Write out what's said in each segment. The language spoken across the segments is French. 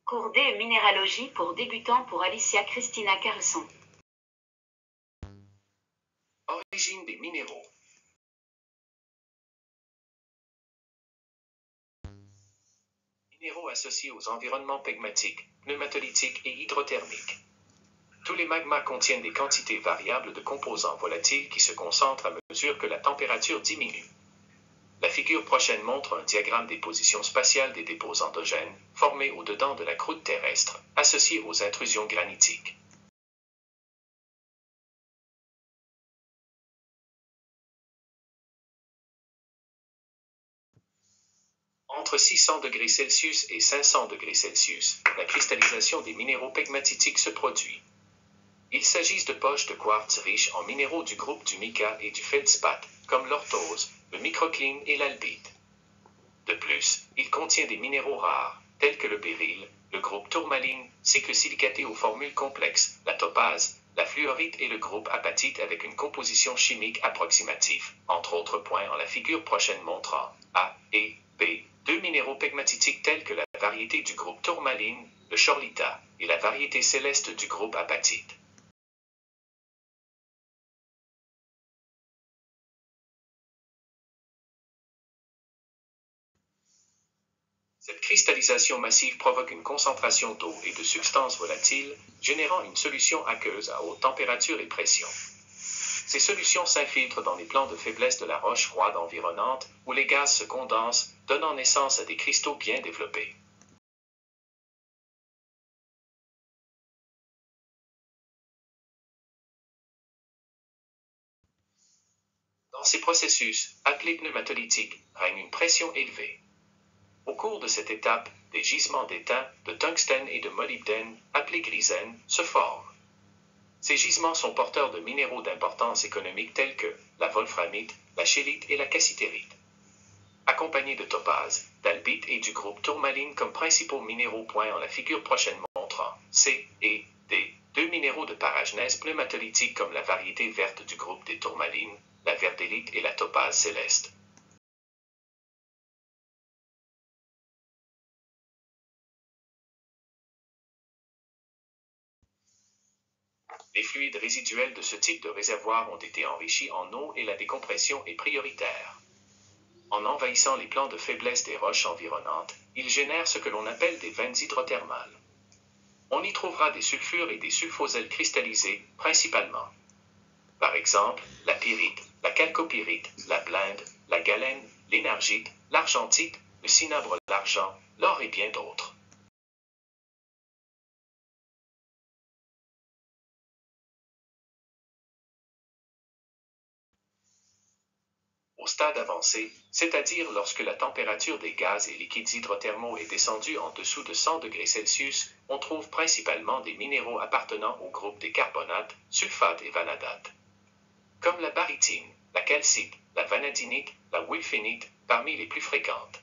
Cours D minéralogie pour débutants pour Alicia Christina Carlson. Origine des minéraux. Minéraux associés aux environnements pegmatiques, pneumatolytiques et hydrothermiques. Tous les magmas contiennent des quantités variables de composants volatiles qui se concentrent à mesure que la température diminue. La figure prochaine montre un diagramme des positions spatiales des dépôts endogènes, formés au-dedans de la croûte terrestre, associés aux intrusions granitiques. Entre 600 degrés Celsius et 500 degrés Celsius, la cristallisation des minéraux pegmatitiques se produit. Il s'agit de poches de quartz riches en minéraux du groupe du mica et du feldspath, comme l'orthose, le microcline et l'albite. De plus, il contient des minéraux rares, tels que le béryl, le groupe tourmaline, cycle silicaté aux formules complexes, la topaze, la fluorite et le groupe apatite avec une composition chimique approximative, entre autres points en la figure prochaine montrant A et B, deux minéraux pegmatitiques tels que la variété du groupe tourmaline, le chorlita, et la variété céleste du groupe apatite. Cette cristallisation massive provoque une concentration d'eau et de substances volatiles, générant une solution aqueuse à haute température et pression. Ces solutions s'infiltrent dans les plans de faiblesse de la roche froide environnante, où les gaz se condensent, donnant naissance à des cristaux bien développés. Dans ces processus, appelés pneumatolytiques, règne une pression élevée. Au cours de cette étape, des gisements d'étain, de tungstène et de molybdène, appelés grisène, se forment. Ces gisements sont porteurs de minéraux d'importance économique tels que la wolframite, la schellite et la cassitérite. Accompagnés de topaze, d'albite et du groupe tourmaline comme principaux minéraux points en la figure prochaine montrant C et D, deux minéraux de paragenèse pneumatolytique comme la variété verte du groupe des tourmalines, la verdélite et la topaze céleste. Les fluides résiduels de ce type de réservoir ont été enrichis en eau et la décompression est prioritaire. En envahissant les plans de faiblesse des roches environnantes, ils génèrent ce que l'on appelle des veines hydrothermales. On y trouvera des sulfures et des sulfosels cristallisés, principalement. Par exemple, la pyrite, la chalcopyrite, la blinde, la galène, l'énargite, l'argentite, le cinabre l'argent, l'or et bien d'autres. Au stade avancé, c'est-à-dire lorsque la température des gaz et liquides hydrothermaux est descendue en dessous de 100 degrés Celsius, on trouve principalement des minéraux appartenant au groupe des carbonates, sulfates et vanadates. Comme la barytine, la calcite, la vanadinite, la wulfénite, parmi les plus fréquentes.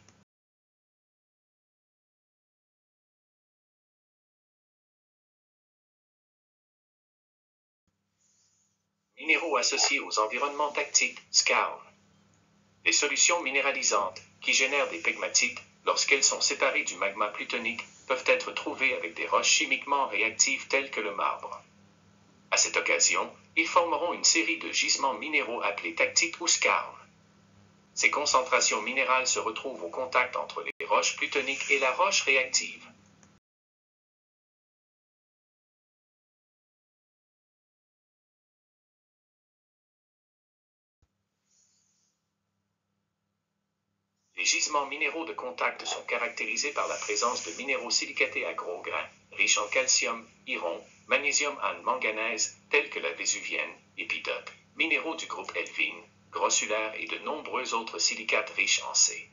Minéraux associés aux environnements tactiques, skarn. Les solutions minéralisantes, qui génèrent des pegmatites, lorsqu'elles sont séparées du magma plutonique, peuvent être trouvées avec des roches chimiquement réactives telles que le marbre. À cette occasion, ils formeront une série de gisements minéraux appelés tactites ou skarn. Ces concentrations minérales se retrouvent au contact entre les roches plutoniques et la roche réactive. Les gisements minéraux de contact sont caractérisés par la présence de minéraux silicatés à gros grains, riches en calcium, iron, magnésium and manganèse, tels que la vésuvienne, épidote, minéraux du groupe Elvine, grossulaire et de nombreux autres silicates riches en C.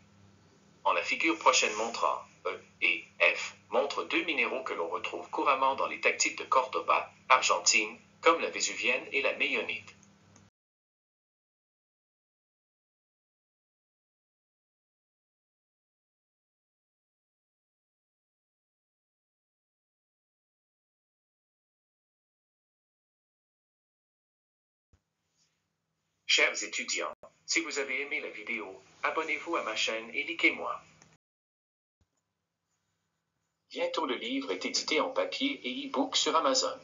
En la figure prochaine montrant E et F, montrent deux minéraux que l'on retrouve couramment dans les tactites de Cordoba, Argentine, comme la vésuvienne et la méionite. Chers étudiants, si vous avez aimé la vidéo, abonnez-vous à ma chaîne et likez-moi. Bientôt le livre est édité en papier et e-book sur Amazon.